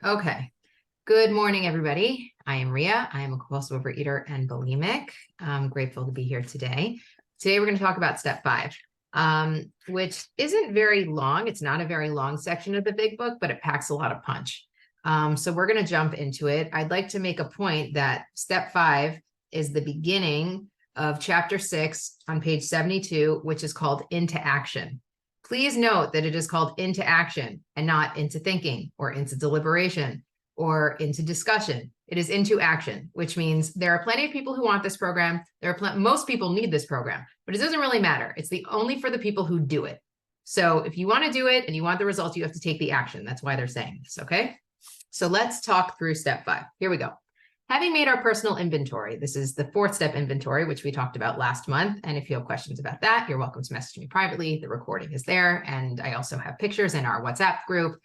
Okay. Good morning, everybody. I am Ria. I am a compulsive overeater and bulimic. I'm grateful to be here today. Today, we're going to talk about step 5, which isn't very long. It's not a very long section of the big book, but it packs a lot of punch. So we're going to jump into it. I'd like to make a point that step 5 is the beginning of chapter 6 on page 72, which is called Into Action. Please note that it is called Into Action and not into thinking or into deliberation or into discussion. It is into action, which means there are plenty of people who want this program. Most people need this program, but it doesn't really matter. It's only for the people who do it. So if you want to do it and you want the results, you have to take the action. That's why they're saying this, okay? So let's talk through step 5. Here we go. Having made our personal inventory, this is the 4th step inventory, which we talked about last month. And if you have questions about that, you're welcome to message me privately. The recording is there. And I also have pictures in our WhatsApp group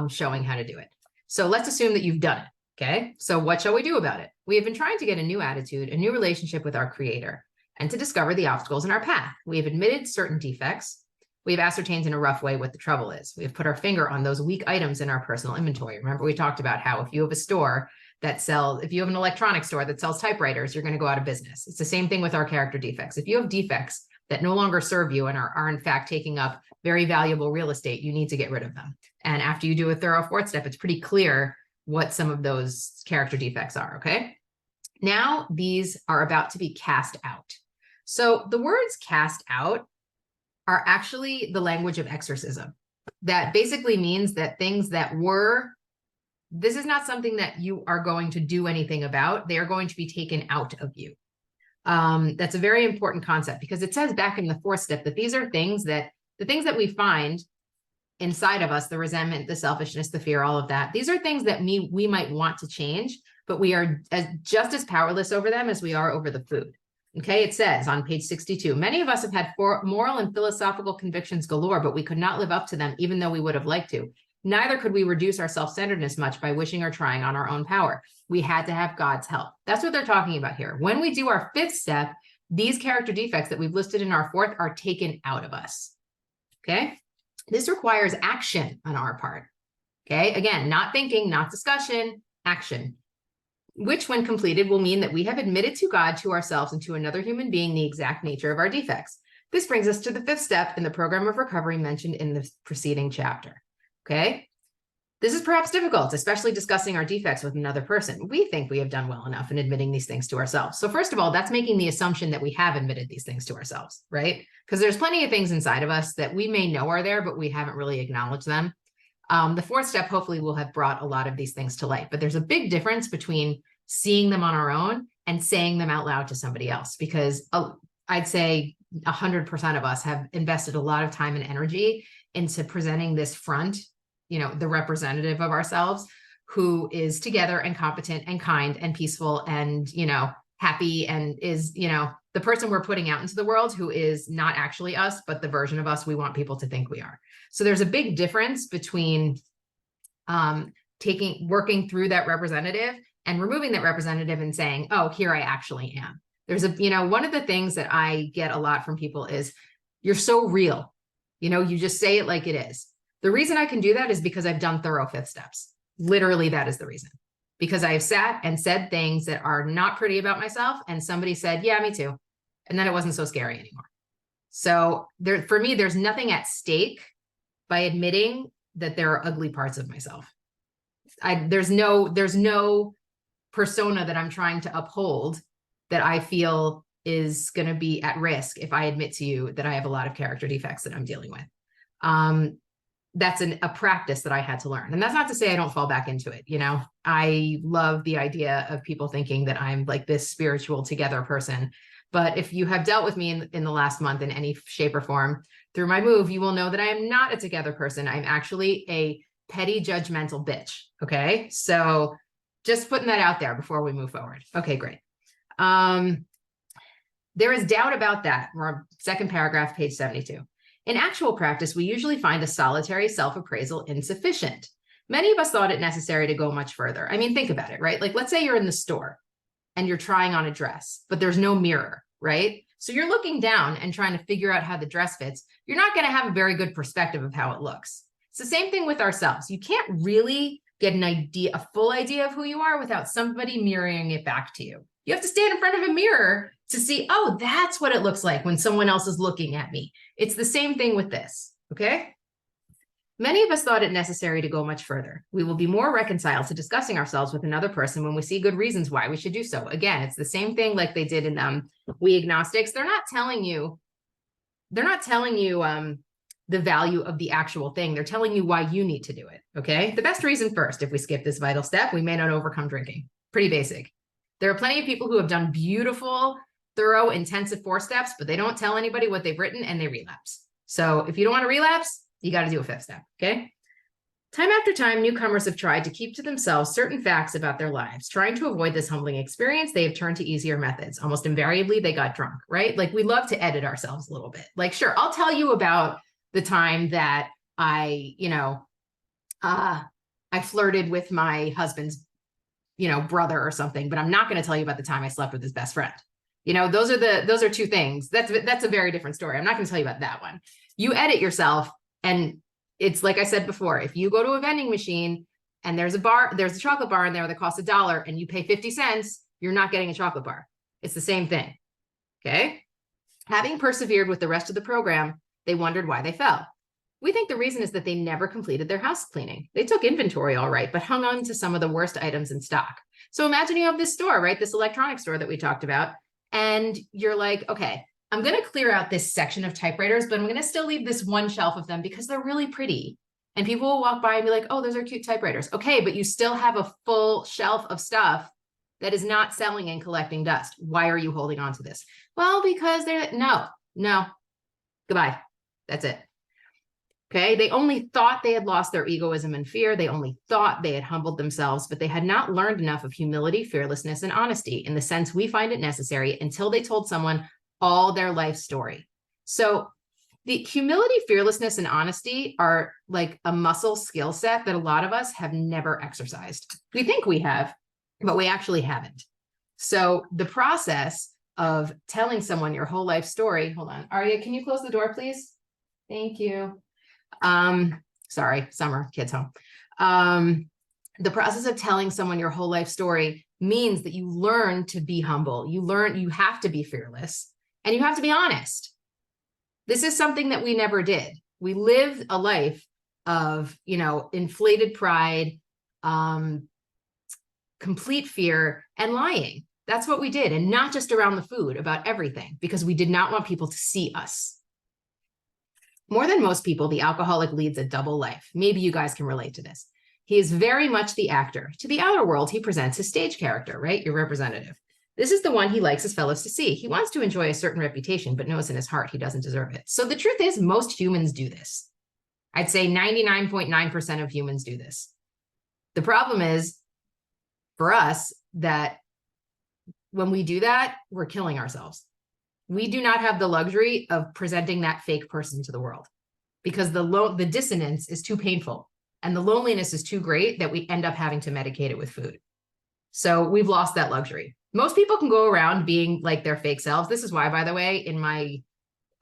showing how to do it. So let's assume that you've done it. Okay. So what shall we do about it? We have been trying to get a new attitude, a new relationship with our creator, and to discover the obstacles in our path. We have admitted certain defects. We have ascertained in a rough way what the trouble is. We have put our finger on those weak items in our personal inventory. Remember, we talked about how if you have a store if you have an electronics store that sells typewriters, you're going to go out of business. It's the same thing with our character defects. If you have defects that no longer serve you and are in fact taking up very valuable real estate, you need to get rid of them. And after you do a thorough 4th step, it's pretty clear what some of those character defects are, okay? Now, these are about to be cast out. So the words cast out are actually the language of exorcism. That basically means that things that this is not something that you are going to do anything about. They are going to be taken out of you. That's a very important concept because it says back in the 4th step that these are the things that we find inside of us, the resentment, the selfishness, the fear, all of that. These are things that we might want to change, but we are just as powerless over them as we are over the food. Okay, it says on page 62, many of us have had moral and philosophical convictions galore, but we could not live up to them even though we would have liked to. Neither could we reduce our self-centeredness much by wishing or trying on our own power. We had to have God's help. That's what they're talking about here. When we do our 5th step, these character defects that we've listed in our 4th are taken out of us. Okay? This requires action on our part. Okay? Again, not thinking, not discussion, action. Which, when completed, will mean that we have admitted to God, to ourselves, and to another human being the exact nature of our defects. This brings us to the 5th step in the program of recovery mentioned in the preceding chapter. Okay. This is perhaps difficult, especially discussing our defects with another person. We think we have done well enough in admitting these things to ourselves. So first of all, that's making the assumption that we have admitted these things to ourselves, right? Because there's plenty of things inside of us that we may know are there, but we haven't really acknowledged them. The 4th step hopefully will have brought a lot of these things to light, but there's a big difference between seeing them on our own and saying them out loud to somebody else, because I'd say 100% of us have invested a lot of time and energy into presenting this front, the representative of ourselves who is together and competent and kind and peaceful and, happy and is, the person we're putting out into the world who is not actually us, but the version of us we want people to think we are. So there's a big difference between working through that representative and removing that representative and saying, oh, here I actually am. There's one of the things that I get a lot from people is, you're so real. You just say it like it is. The reason I can do that is because I've done thorough 5th steps. Literally, that is the reason. Because I have sat and said things that are not pretty about myself, and somebody said, yeah, me too. And then it wasn't so scary anymore. So for me, there's nothing at stake by admitting that there are ugly parts of myself. There's no persona that I'm trying to uphold that I feel is going to be at risk if I admit to you that I have a lot of character defects that I'm dealing with. That's a practice that I had to learn. And that's not to say I don't fall back into it. I love the idea of people thinking that I'm like this spiritual together person. But if you have dealt with me in the last month in any shape or form through my move, you will know that I am not a together person. I'm actually a petty, judgmental bitch. Okay. So just putting that out there before we move forward. Okay, great. There is doubt about that. Our 2nd paragraph, page 72. In actual practice, we usually find a solitary self-appraisal insufficient. Many of us thought it necessary to go much further. I mean, think about it, right? Like, let's say you're in the store and you're trying on a dress, but there's no mirror, right? So you're looking down and trying to figure out how the dress fits. You're not going to have a very good perspective of how it looks. It's the same thing with ourselves. You can't really get an idea, a full idea of who you are without somebody mirroring it back to you. You have to stand in front of a mirror to see, oh, that's what it looks like when someone else is looking at me. It's the same thing with this, okay? Many of us thought it necessary to go much further. We will be more reconciled to discussing ourselves with another person when we see good reasons why we should do so. Again, it's the same thing like they did in We Agnostics. They're not telling you the value of the actual thing. They're telling you why you need to do it, okay? The best reason first, if we skip this vital step, we may not overcome drinking. Pretty basic. There are plenty of people who have done beautiful, thorough, intensive 4 steps, but they don't tell anybody what they've written and they relapse. So if you don't want to relapse, you got to do a 5th step, okay? Time after time, newcomers have tried to keep to themselves certain facts about their lives. Trying to avoid this humbling experience, they have turned to easier methods. Almost invariably, they got drunk, right? Like we love to edit ourselves a little bit. Like, sure, I'll tell you about the time that I flirted with my husband's, brother or something, but I'm not going to tell you about the time I slept with his best friend. Those are 2 things. That's a very different story. I'm not going to tell you about that one. You edit yourself. And it's like I said before, if you go to a vending machine and there's a chocolate bar in there that costs $1 and you pay 50 cents, you're not getting a chocolate bar. It's the same thing. Okay. Having persevered with the rest of the program, they wondered why they fell. We think the reason is that they never completed their house cleaning. They took inventory all right, but hung on to some of the worst items in stock. So imagine you have this store, right? This electronics store that we talked about. And you're like, okay, I'm going to clear out this section of typewriters, but I'm going to still leave this one shelf of them because they're really pretty. And people will walk by and be like, oh, those are cute typewriters. Okay, but you still have a full shelf of stuff that is not selling and collecting dust. Why are you holding on to this? Well, because no, goodbye. That's it. Okay, they only thought they had lost their egoism and fear. They only thought they had humbled themselves, but they had not learned enough of humility, fearlessness, and honesty in the sense we find it necessary until they told someone all their life story. So the humility, fearlessness, and honesty are like a muscle skill set that a lot of us have never exercised. We think we have, but we actually haven't. So the process of telling someone your whole life story, hold on, Arya, can you close the door, please? Thank you. Sorry, summer, kids home. The process of telling someone your whole life story means that you learn to be humble. You have to be fearless. And you have to be honest. This is something that we never did. We lived a life of, inflated pride, complete fear, and lying. That's what we did. And not just around the food, about everything, because we did not want people to see us. More than most people, the alcoholic leads a double life. Maybe you guys can relate to this. He is very much the actor. To the outer world, he presents his stage character, right? Your representative. This is the one he likes his fellows to see. He wants to enjoy a certain reputation, but knows in his heart he doesn't deserve it. So the truth is, most humans do this. I'd say 99.9% of humans do this. The problem is, for us, that when we do that, we're killing ourselves. We do not have the luxury of presenting that fake person to the world because the dissonance is too painful and the loneliness is too great that we end up having to medicate it with food. So we've lost that luxury. Most people can go around being like their fake selves. This is why, by the way,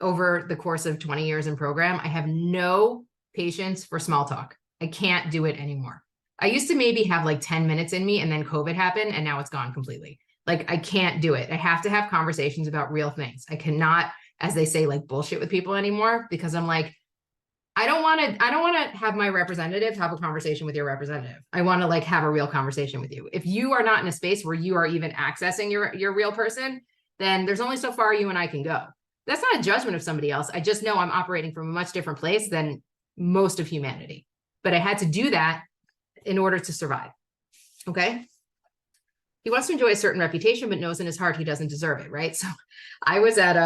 over the course of 20 years in program, I have no patience for small talk. I can't do it anymore. I used to maybe have like 10 minutes in me and then COVID happened and now it's gone completely. Like I can't do it. I have to have conversations about real things. I cannot, as they say, like bullshit with people anymore because I'm like, I don't want to have my representative have a conversation with your representative. I want to like have a real conversation with you. If you are not in a space where you are even accessing your real person, then there's only so far you and I can go. That's not a judgment of somebody else. I just know I'm operating from a much different place than most of humanity. But I had to do that in order to survive. Okay. He wants to enjoy a certain reputation, but knows in his heart he doesn't deserve it, right? So I was at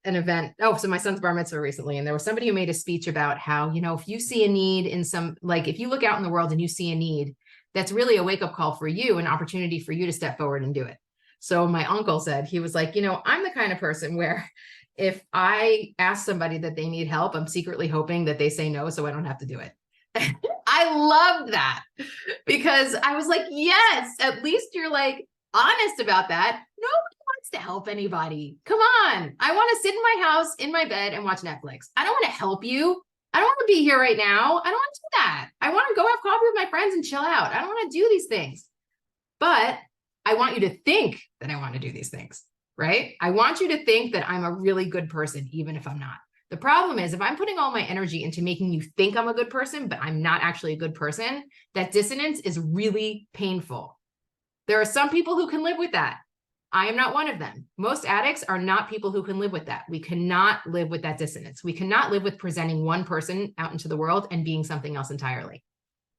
an event. So my son's bar mitzvah recently, and there was somebody who made a speech about how, if you see a need in if you look out in the world and you see a need, that's really a wake-up call for you, an opportunity for you to step forward and do it. So my uncle said, he was like, I'm the kind of person where if I ask somebody that they need help, I'm secretly hoping that they say no, so I don't have to do it. I loved that because I was like, yes, at least you're like honest about that. Nobody wants to help anybody. Come on. I want to sit in my house, in my bed and watch Netflix. I don't want to help you. I don't want to be here right now. I don't want to do that. I want to go have coffee with my friends and chill out. I don't want to do these things. But I want you to think that I want to do these things, right? I want you to think that I'm a really good person, even if I'm not. The problem is if I'm putting all my energy into making you think I'm a good person, but I'm not actually a good person, that dissonance is really painful. There are some people who can live with that. I am not one of them. Most addicts are not people who can live with that. We cannot live with that dissonance. We cannot live with presenting one person out into the world and being something else entirely.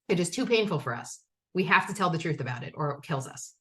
It is too painful for us. We have to tell the truth about it or it kills us.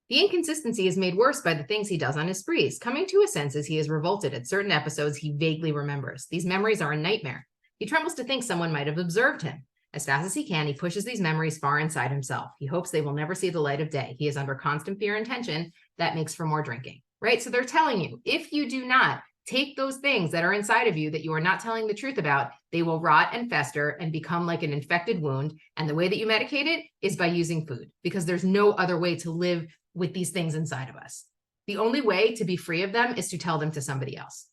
The inconsistency is made worse by the things he does on his sprees. Coming to his senses, he is revolted at certain episodes he vaguely remembers. These memories are a nightmare. He trembles to think someone might have observed him. As fast as he can, he pushes these memories far inside himself. He hopes they will never see the light of day. He is under constant fear and tension. That makes for more drinking, right? So they're telling you, if you do not take those things that are inside of you that you are not telling the truth about, they will rot and fester and become like an infected wound. And the way that you medicate it is by using food, because there's no other way to live with these things inside of us. The only way to be free of them is to tell them to somebody else.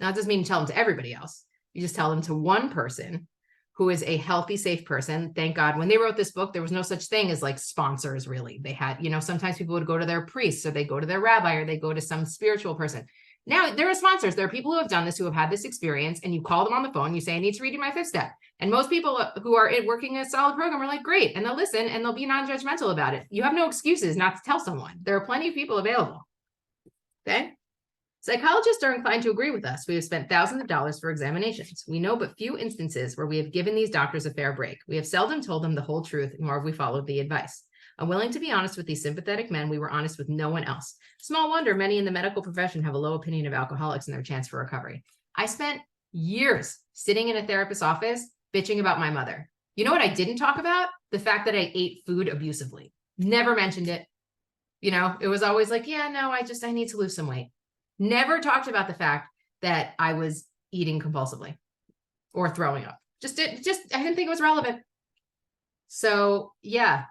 Now, it doesn't mean tell them to everybody else. You just tell them to one person who is a healthy, safe person. Thank God, when they wrote this book, there was no such thing as like sponsors, really. They had, sometimes people would go to their priest, or they go to their rabbi, or they go to some spiritual person. Now there are sponsors. There are people who have done this, who have had this experience, and you call them on the phone, you say, I need to read you my 5th step. And most people who are working a solid program are like, great. And they'll listen and they'll be non-judgmental about it. You have no excuses not to tell someone. There are plenty of people available. Okay. Psychologists are inclined to agree with us. We have spent thousands of dollars for examinations. We know but few instances where we have given these doctors a fair break. We have seldom told them the whole truth, nor have we followed the advice. Unwilling to be honest with these sympathetic men, we were honest with no one else. Small wonder many in the medical profession have a low opinion of alcoholics and their chance for recovery. I spent years sitting in a therapist's office bitching about my mother. You know what I didn't talk about? The fact that I ate food abusively. Never mentioned it. It was always like, yeah, no, I need to lose some weight. Never talked about the fact that I was eating compulsively or throwing up. I didn't think it was relevant. So yeah,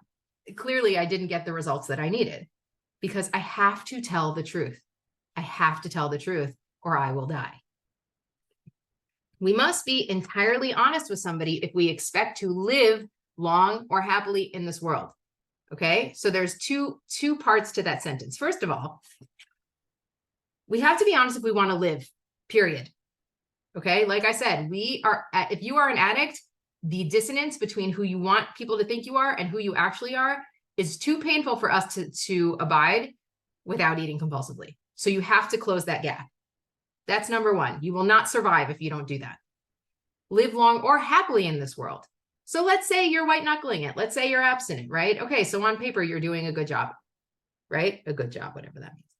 clearly I didn't get the results that I needed, because I have to tell the truth. I have to tell the truth or I will die. We must be entirely honest with somebody if we expect to live long or happily in this world. Okay, so there's two parts to that sentence. First of all, we have to be honest if we want to live, period. Okay, like I said, if you are an addict, the dissonance between who you want people to think you are and who you actually are is too painful for us to abide without eating compulsively. So you have to close that gap. That's number one. You will not survive if you don't do that. Live long or happily in this world. So let's say you're white knuckling it. Let's say you're abstinent, right? Okay, so on paper, you're doing a good job, right? A good job, whatever that means.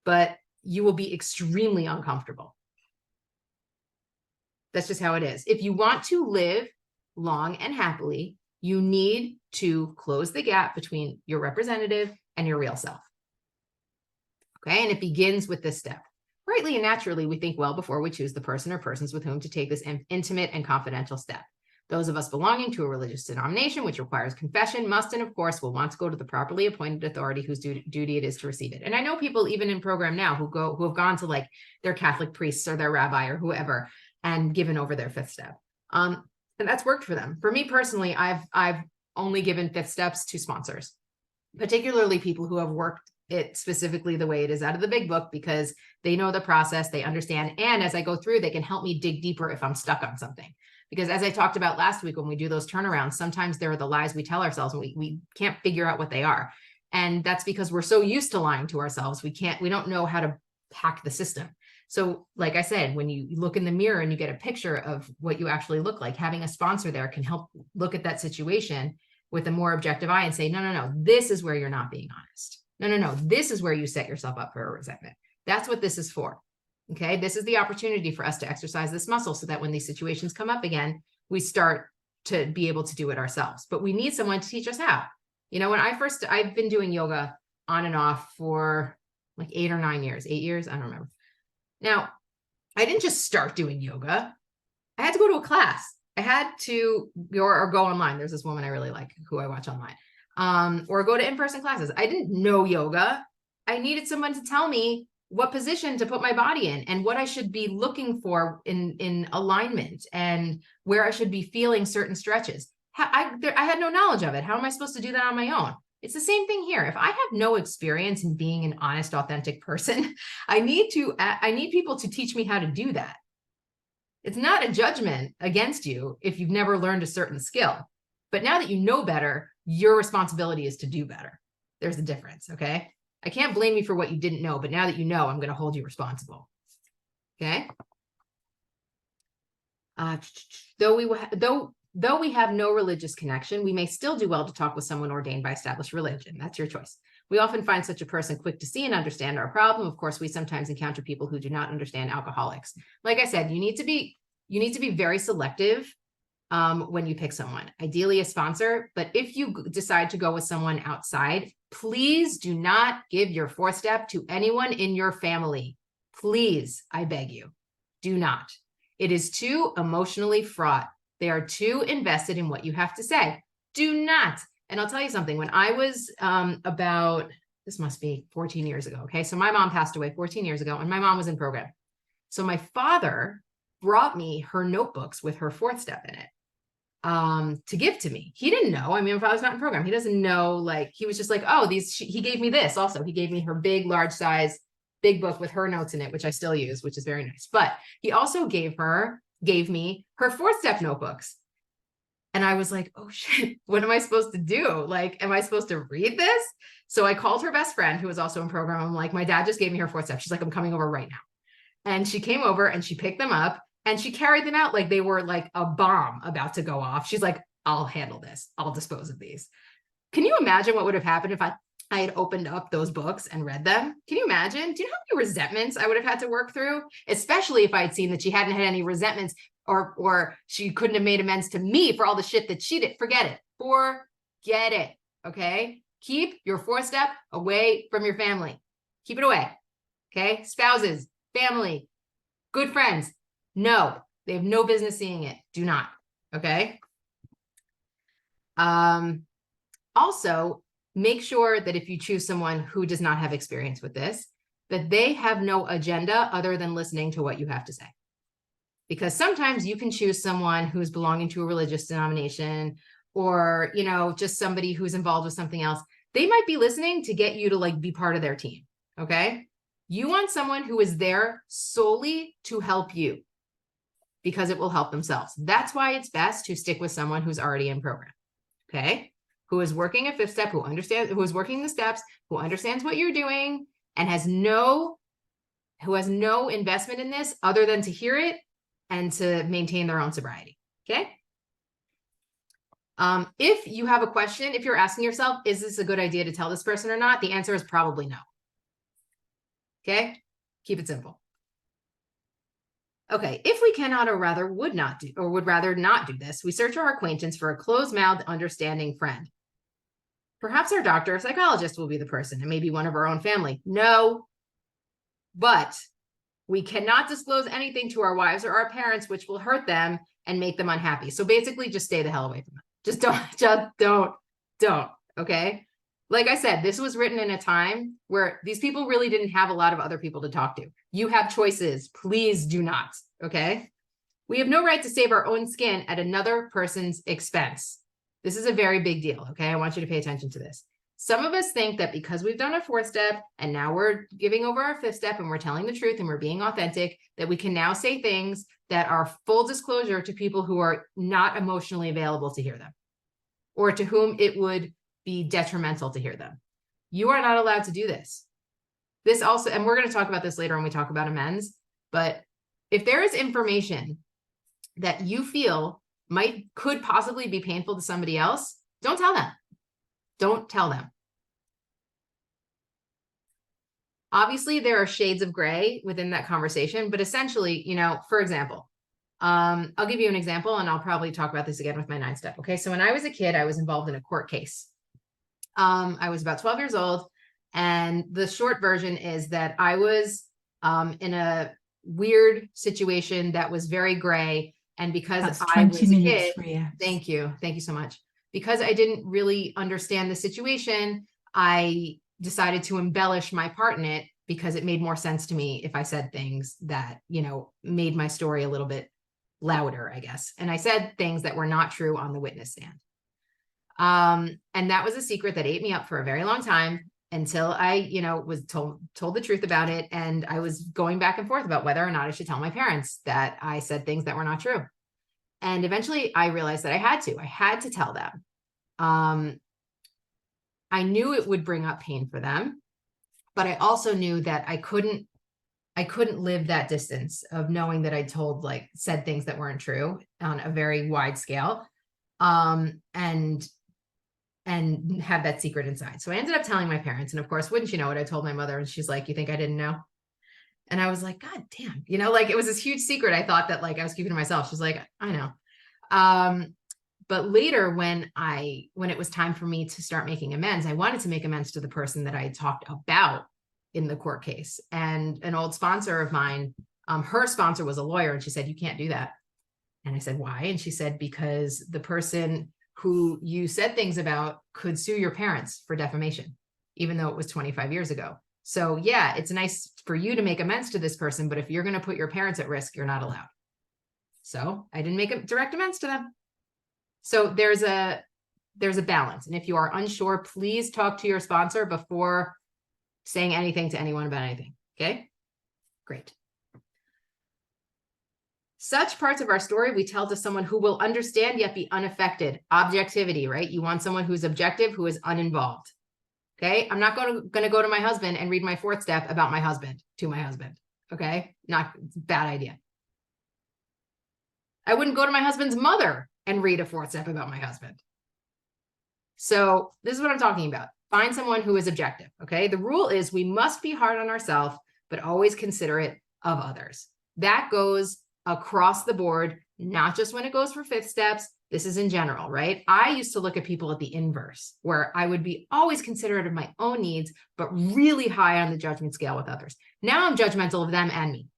But you will be extremely uncomfortable. That's just how it is. If you want to live long and happily, you need to close the gap between your representative and your real self. Okay, and it begins with this step. Rightly and naturally, we think well before we choose the person or persons with whom to take this intimate and confidential step. Those of us belonging to a religious denomination, which requires confession, must and of course will want to go to the properly appointed authority whose duty it is to receive it. And I know people even in program now who have gone to like their Catholic priests or their rabbi or whoever and given over their 5th step. And that's worked for them. For me personally, I've only given 5th steps to sponsors, particularly people who have worked it specifically the way it is out of the big book, because they know the process, they understand. And as I go through, they can help me dig deeper if I'm stuck on something. Because as I talked about last week, when we do those turnarounds, sometimes there are the lies we tell ourselves and we can't figure out what they are. And that's because we're so used to lying to ourselves. We don't know how to hack the system. So like I said, when you look in the mirror and you get a picture of what you actually look like, having a sponsor there can help look at that situation with a more objective eye and say, no, this is where you're not being honest. No, this is where you set yourself up for a resentment. That's what this is for. Okay, this is the opportunity for us to exercise this muscle so that when these situations come up again, we start to be able to do it ourselves. But we need someone to teach us how. I've been doing yoga on and off for like 8 or 9 years, 8 years, I don't remember. Now, I didn't just start doing yoga. I had to go to a class. I had to go online. There's this woman I really like who I watch online, or go to in-person classes. I didn't know yoga. I needed someone to tell me what position to put my body in and what I should be looking for in alignment and where I should be feeling certain stretches. I had no knowledge of it. How am I supposed to do that on my own? It's the same thing here. If I have no experience in being an honest, authentic person, I need people to teach me how to do that. It's not a judgment against you if you've never learned a certain skill. But now that you know better, your responsibility is to do better. There's a difference, okay? I can't blame you for what you didn't know, but now that you know, I'm going to hold you responsible. Okay. Though we have no religious connection, we may still do well to talk with someone ordained by established religion. That's your choice. We often find such a person quick to see and understand our problem. Of course, we sometimes encounter people who do not understand alcoholics. Like I said, you need to be very selective when you pick someone, ideally a sponsor. But if you decide to go with someone outside, please do not give your fourth step to anyone in your family. Please, I beg you, do not. It is too emotionally fraught. They are too invested in what you have to say. Do not. And I'll tell you something, when I was this must be 14 years ago. Okay. So my mom passed away 14 years ago and my mom was in program. So my father brought me her notebooks with her fourth step in it. To give to me. He didn't know. I mean, if I was not in program, he doesn't know, like, he was just like, oh, he gave me this also. He gave me her big, large size, big book with her notes in it, which I still use, which is very nice. But he also gave me her fourth step notebooks. And I was like, oh shit, what am I supposed to do? Like, am I supposed to read this? So I called her best friend who was also in program. I'm like, my dad just gave me her fourth step. She's like, I'm coming over right now. And she came over and she picked them up. And she carried them out like they were like a bomb about to go off. She's like, I'll handle this. I'll dispose of these. Can you imagine what would have happened if I had opened up those books and read them? Can you imagine? Do you know how many resentments I would have had to work through? Especially if I had seen that she hadn't had any resentments or she couldn't have made amends to me for all the shit that she did. Forget it. Forget it. Okay. Keep your fourth step away from your family. Keep it away. Okay. Spouses, family, good friends. No, they have no business seeing it. Do not. Okay. Also, make sure that if you choose someone who does not have experience with this, that they have no agenda other than listening to what you have to say. Because sometimes you can choose someone who's belonging to a religious denomination or, you know, just somebody who's involved with something else. They might be listening to get you to like be part of their team. Okay. You want someone who is there solely to help you, because it will help themselves. That's why it's best to stick with someone who's already in program, okay? Who is working a fifth step, who is working the steps, who understands what you're doing, and who has no investment in this other than to hear it and to maintain their own sobriety, okay? If you have a question, if you're asking yourself, is this a good idea to tell this person or not? The answer is probably no, okay? Keep it simple. Okay, if we cannot or rather would rather not do this, we search our acquaintance for a closed-mouthed, understanding friend. Perhaps our doctor or psychologist will be the person, and maybe one of our own family. No, but we cannot disclose anything to our wives or our parents, which will hurt them and make them unhappy. So basically, just stay the hell away from them. Just don't, okay? Like I said, this was written in a time where these people really didn't have a lot of other people to talk to. You have choices. Please do not. Okay. We have no right to save our own skin at another person's expense. This is a very big deal. Okay. I want you to pay attention to this. Some of us think that because we've done a fourth step and now we're giving over our fifth step and we're telling the truth and we're being authentic, that we can now say things that are full disclosure to people who are not emotionally available to hear them, or to whom it would be detrimental to hear them. You are not allowed to do this. This also, and we're going to talk about this later when we talk about amends, but if there is information that you feel could possibly be painful to somebody else, don't tell them. Don't tell them. Obviously, there are shades of gray within that conversation, but essentially, you know, for example, I'll give you an example and I'll probably talk about this again with my 9 step. Okay. So when I was a kid, I was involved in a court case. I was about 12 years old. And the short version is that I was in a weird situation that was very gray. And because I was a kid, thank you so much. Because I didn't really understand the situation, I decided to embellish my part in it because it made more sense to me if I said things that, made my story a little bit louder, I guess. And I said things that were not true on the witness stand. And that was a secret that ate me up for a very long time until I, was told the truth about it. And I was going back and forth about whether or not I should tell my parents that I said things that were not true. And eventually I realized that I had to tell them. I knew it would bring up pain for them, but I also knew that I couldn't live that distance of knowing that I said things that weren't true on a very wide scale. And have that secret inside. So I ended up telling my parents. And of course, wouldn't you know it, I told my mother, and she's like, "You think I didn't know?" And I was like, "God damn," it was this huge secret. I thought that I was keeping to myself. She's like, "I know." But later when it was time for me to start making amends, I wanted to make amends to the person that I had talked about in the court case. And an old sponsor of mine, her sponsor was a lawyer, and she said, "You can't do that." And I said, "Why?" And she said, "Because the person who you said things about could sue your parents for defamation, even though it was 25 years ago. So yeah, it's nice for you to make amends to this person, but if you're going to put your parents at risk, you're not allowed." So I didn't make a direct amends to them. So there's a balance. And if you are unsure, please talk to your sponsor before saying anything to anyone about anything. Okay, great. Such parts of our story we tell to someone who will understand yet be unaffected. Objectivity, right? You want someone who's objective, who is uninvolved. Okay, I'm not going to go to my husband and read my fourth step about my husband to my husband. Okay, bad idea. I wouldn't go to my husband's mother and read a fourth step about my husband. So this is what I'm talking about. Find someone who is objective. Okay, the rule is we must be hard on ourselves, but always considerate of others. That goes across the board, not just when it goes for fifth steps. This is in general, right? I used to look at people at the inverse, where I would be always considerate of my own needs, but really high on the judgment scale with others. Now I'm judgmental of them and me.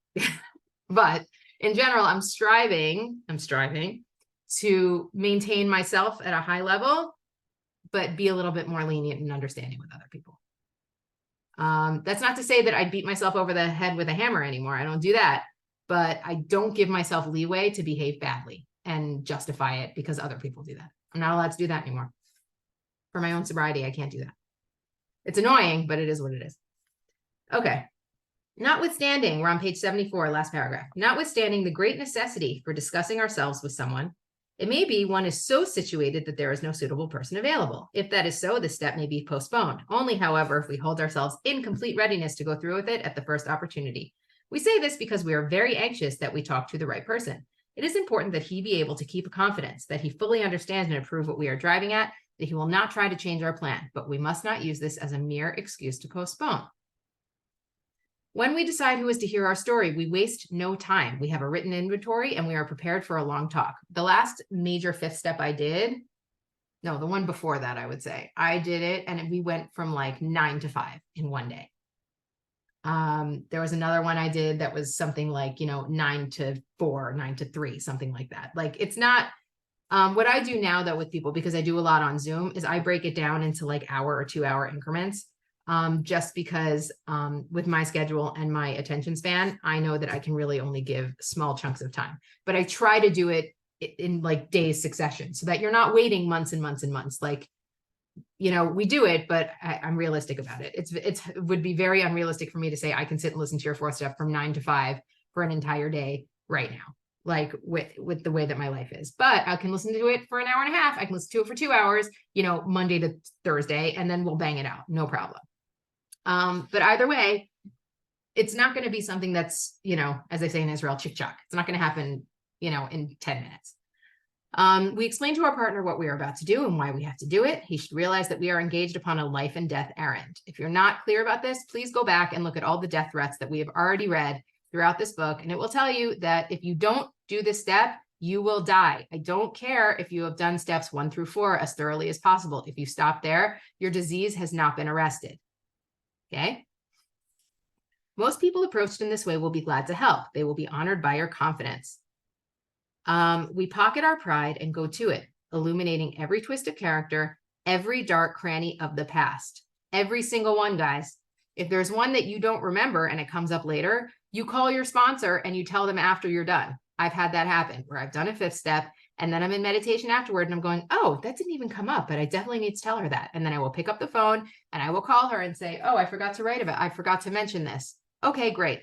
But in general, I'm striving to maintain myself at a high level, but be a little bit more lenient and understanding with other people. That's not to say that I beat myself over the head with a hammer anymore. I don't do that. But I don't give myself leeway to behave badly and justify it because other people do that. I'm not allowed to do that anymore. For my own sobriety, I can't do that. It's annoying, but it is what it is. Okay. Notwithstanding, we're on page 74, last paragraph. Notwithstanding the great necessity for discussing ourselves with someone, it may be one is so situated that there is no suitable person available. If that is so, the step may be postponed. Only, however, if we hold ourselves in complete readiness to go through with it at the first opportunity. We say this because we are very anxious that we talk to the right person. It is important that he be able to keep a confidence, that he fully understands and approve what we are driving at, that he will not try to change our plan, but we must not use this as a mere excuse to postpone. When we decide who is to hear our story, we waste no time. We have a written inventory and we are prepared for a long talk. The last major fifth step I did, no, the one before that, I would say, I did it and we went from 9 to 5 in one day. There was another one I did that was something 9 to 4, 9 to 3, something like that. It's not, what I do now though with people, because I do a lot on Zoom, is I break it down into hour or 2 hour increments. Just because, with my schedule and my attention span, I know that I can really only give small chunks of time, but I try to do it in days succession so that you're not waiting months and months and months. We do it, but I'm realistic about it. It would be very unrealistic for me to say I can sit and listen to your fourth step from 9 to 5 for an entire day right now, with the way that my life is. But I can listen to it for an hour and a half. I can listen to it for 2 hours, Monday to Thursday, and then we'll bang it out. No problem. But either way, it's not going to be something that's, as they say in Israel, chick-chock. It's not going to happen, in 10 minutes. We explain to our partner what we are about to do and why we have to do it. He should realize that we are engaged upon a life and death errand. If you're not clear about this, please go back and look at all the death threats that we have already read throughout this book. And it will tell you that if you don't do this step, you will die. I don't care if you have done steps 1 through 4 as thoroughly as possible. If you stop there, your disease has not been arrested. Okay? Most people approached in this way will be glad to help. They will be honored by your confidence. We pocket our pride and go to it, illuminating every twist of character, every dark cranny of the past. Every single one, guys. If there's one that you don't remember and it comes up later, you call your sponsor and you tell them after you're done. I've had that happen where I've done a 5th step and then I'm in meditation afterward and I'm going, oh, that didn't even come up, but I definitely need to tell her that. And then I will pick up the phone and I will call her and say, oh, I forgot to write about it. I forgot to mention this. Okay, great.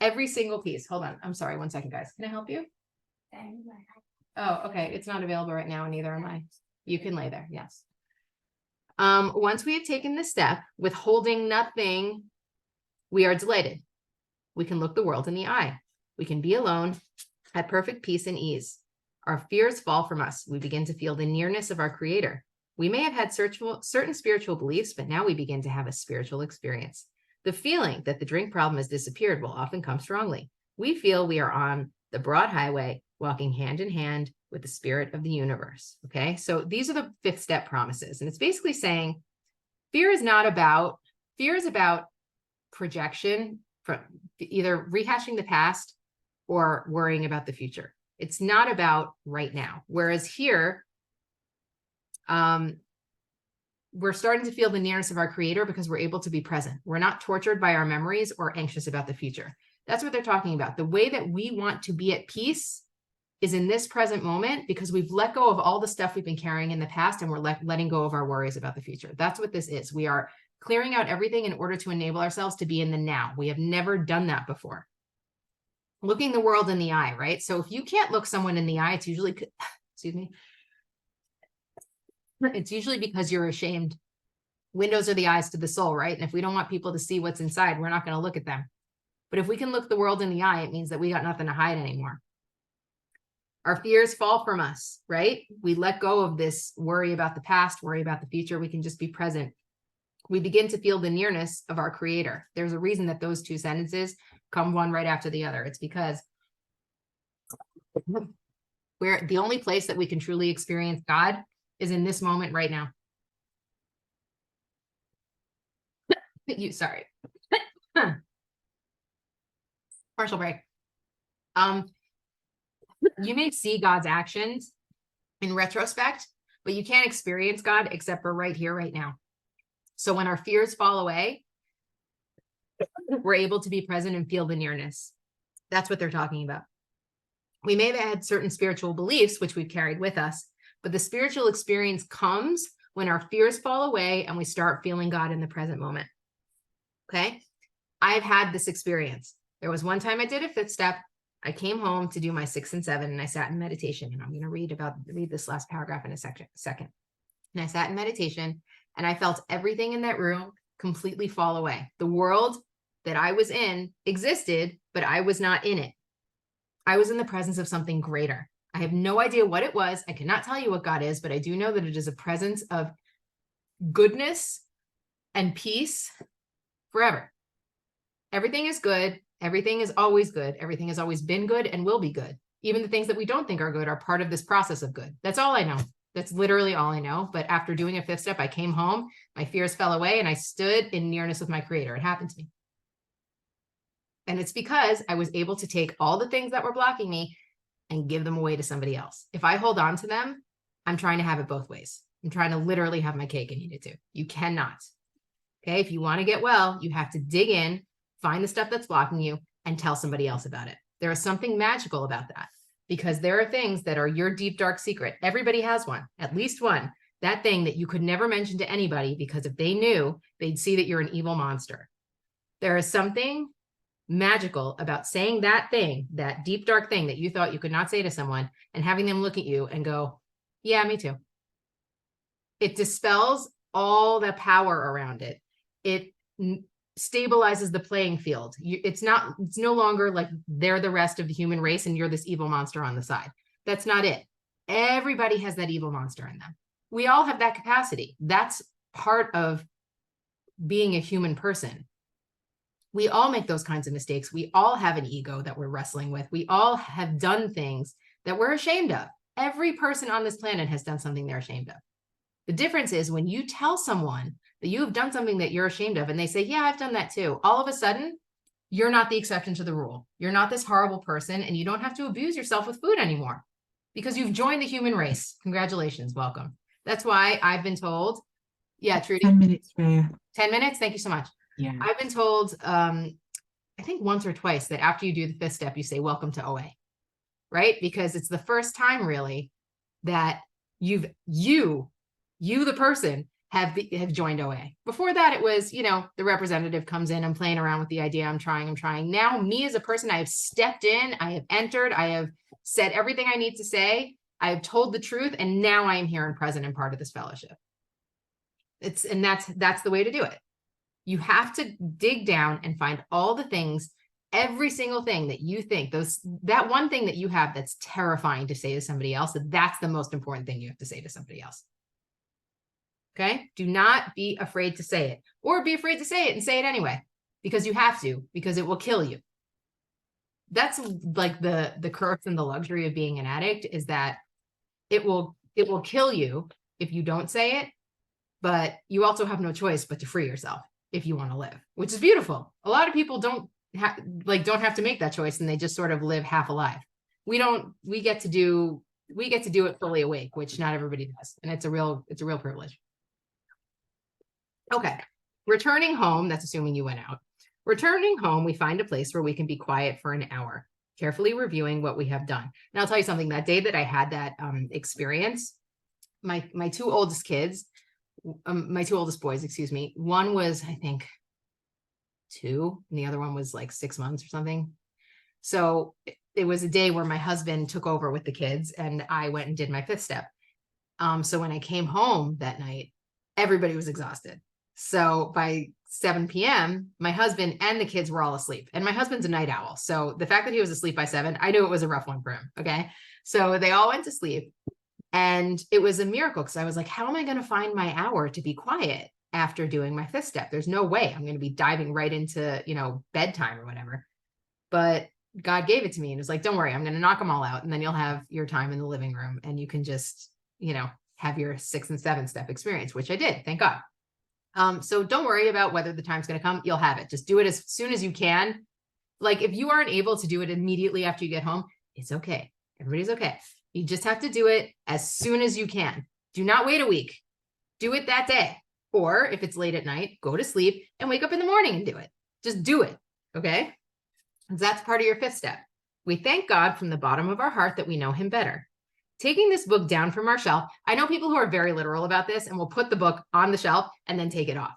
Every single piece. Hold on. I'm sorry. 1 second, guys. Can I help you? Oh, okay. It's not available right now, and neither am I. You can lay there. Yes. Once we have taken this step, withholding nothing, we are delighted. We can look the world in the eye. We can be alone at perfect peace and ease. Our fears fall from us. We begin to feel the nearness of our Creator. We may have had certain spiritual beliefs, but now we begin to have a spiritual experience. The feeling that the drink problem has disappeared will often come strongly. We feel we are on the broad highway, walking hand in hand with the spirit of the universe. Okay, so these are the 5th step promises. And it's basically saying fear is about projection, from either rehashing the past or worrying about the future. It's not about right now. Whereas here, we're starting to feel the nearness of our Creator because we're able to be present. We're not tortured by our memories or anxious about the future. That's what they're talking about. The way that we want to be at peace is in this present moment because we've let go of all the stuff we've been carrying in the past and we're letting go of our worries about the future. That's what this is. We are clearing out everything in order to enable ourselves to be in the now. We have never done that before. Looking the world in the eye, right? So if you can't look someone in the eye, it's usually, excuse me, it's usually because you're ashamed. Windows are the eyes to the soul, right? And if we don't want people to see what's inside, we're not going to look at them. But if we can look the world in the eye, it means that we got nothing to hide anymore. Our fears fall from us, right? We let go of this worry about the past, worry about the future. We can just be present. We begin to feel the nearness of our Creator. There's a reason that those 2 sentences come one right after the other. It's because we're the only place that we can truly experience God is in this moment right now. Sorry. Partial break. You may see God's actions in retrospect, but you can't experience God except for right here, right now. So when our fears fall away, we're able to be present and feel the nearness. That's what they're talking about. We may have had certain spiritual beliefs, which we've carried with us, but the spiritual experience comes when our fears fall away and we start feeling God in the present moment. Okay. I've had this experience. There was one time I did a 5th step. I came home to do my 6 and 7 and I sat in meditation, and I'm going to read this last paragraph in a second. And I sat in meditation and I felt everything in that room completely fall away. The world that I was in existed, but I was not in it. I was in the presence of something greater. I have no idea what it was. I cannot tell you what God is, but I do know that it is a presence of goodness and peace forever. Everything is good. Everything is always good. Everything has always been good and will be good. Even the things that we don't think are good are part of this process of good. That's all I know. That's literally all I know. But after doing a 5th step, I came home, my fears fell away, and I stood in nearness with my Creator. It happened to me. And it's because I was able to take all the things that were blocking me and give them away to somebody else. If I hold on to them, I'm trying to have it both ways. I'm trying to literally have my cake and eat it too. You cannot. Okay. If you want to get well, you have to dig in, find the stuff that's blocking you, and tell somebody else about it. There is something magical about that, because there are things that are your deep, dark secret. Everybody has one, at least one, that thing that you could never mention to anybody, because if they knew, they'd see that you're an evil monster. There is something magical about saying that thing, that deep, dark thing that you thought you could not say to someone, and having them look at you and go, yeah, me too. It dispels all the power around it. It stabilizes the playing field. It's no longer like they're the rest of the human race and you're this evil monster on the side. That's not it. Everybody has that evil monster in them. We all have that capacity. That's part of being a human person. We all make those kinds of mistakes. We all have an ego that we're wrestling with. We all have done things that we're ashamed of. Every person on this planet has done something they're ashamed of. The difference is when you tell someone that you have done something that you're ashamed of and they say, yeah, I've done that too. All of a sudden, you're not the exception to the rule. You're not this horrible person, and you don't have to abuse yourself with food anymore because you've joined the human race. Congratulations. Welcome. That's why I've been told. Yeah, Trudy. 10 minutes, Rhea. 10 minutes. Thank you so much. Yeah. I've been told, I think once or twice, that after you do the fifth step, you say, welcome to OA, right? Because it's the first time really that you, the person, have joined OA. Before that, it was, the representative comes in, I'm playing around with the idea, I'm trying. Now, me as a person, I have stepped in, I have entered, I have said everything I need to say, I have told the truth, and now I am here and present and part of this fellowship. That's the way to do it. You have to dig down and find all the things, every single thing that you think, that one thing that you have that's terrifying to say to somebody else, that's the most important thing you have to say to somebody else. Okay? Do not be afraid to say it, or be afraid to say it and say it anyway, because you have to, because it will kill you. That's like the curse and the luxury of being an addict, is that it will kill you if you don't say it, but you also have no choice but to free yourself if you want to live, which is beautiful. A lot of people don't have to make that choice, and they just sort of live half alive. We get to do it fully awake, which not everybody does. And it's a real privilege. Okay. Returning home, that's assuming you went out. Returning home, we find a place where we can be quiet for an hour, carefully reviewing what we have done. And I'll tell you something, that day that I had that experience, my two oldest kids, my two oldest boys, excuse me, one was, I think, 2, and the other one was like 6 months or something. So it was a day where my husband took over with the kids, and I went and did my fifth step. So when I came home that night, everybody was exhausted. So by 7 p.m., my husband and the kids were all asleep. And my husband's a night owl. So the fact that he was asleep by 7, I knew it was a rough one for him. Okay. So they all went to sleep. And it was a miracle, because I was like, how am I going to find my hour to be quiet after doing my fifth step? There's no way I'm going to be diving right into, bedtime or whatever. But God gave it to me and was like, don't worry, I'm going to knock them all out. And then you'll have your time in the living room, and you can just, have your 6th and 7th step experience, which I did. Thank God. So don't worry about whether the time's going to come. You'll have it. Just do it as soon as you can. Like, if you aren't able to do it immediately after you get home, it's okay. Everybody's okay. You just have to do it as soon as you can. Do not wait a week. Do it that day. Or if it's late at night, go to sleep and wake up in the morning and do it. Just do it. Okay. That's part of your fifth step. We thank God from the bottom of our heart that we know him better. Taking this book down from our shelf. I know people who are very literal about this and will put the book on the shelf and then take it off.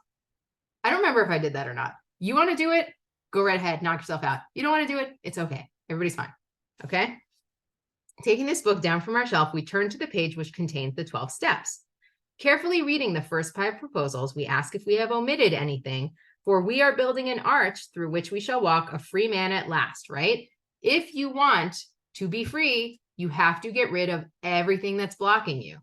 I don't remember if I did that or not. You want to do it? Go right ahead, knock yourself out. You don't want to do it? It's okay. Everybody's fine. Okay. Taking this book down from our shelf, we turn to the page which contains the 12 steps. Carefully reading the first 5 proposals, we ask if we have omitted anything, for we are building an arch through which we shall walk a free man at last, right? If you want to be free, you have to get rid of everything that's blocking you.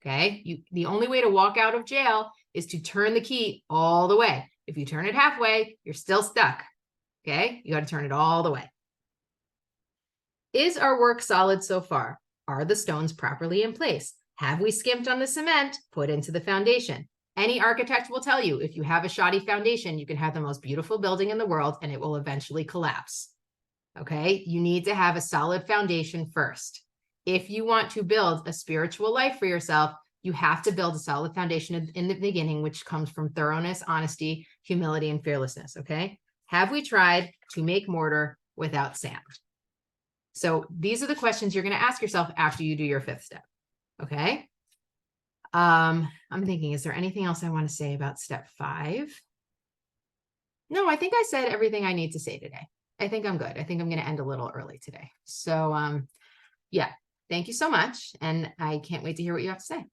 Okay. The only way to walk out of jail is to turn the key all the way. If you turn it halfway, you're still stuck. Okay. You got to turn it all the way. Is our work solid so far? Are the stones properly in place? Have we skimped on the cement put into the foundation? Any architect will tell you, if you have a shoddy foundation, you can have the most beautiful building in the world and it will eventually collapse. Okay, you need to have a solid foundation first. If you want to build a spiritual life for yourself, you have to build a solid foundation in the beginning, which comes from thoroughness, honesty, humility, and fearlessness. Okay, have we tried to make mortar without sand? So these are the questions you're going to ask yourself after you do your fifth step. Okay. I'm thinking, is there anything else I want to say about step 5? No, I think I said everything I need to say today. I think I'm good. I think I'm going to end a little early today. So, yeah, thank you so much. And I can't wait to hear what you have to say.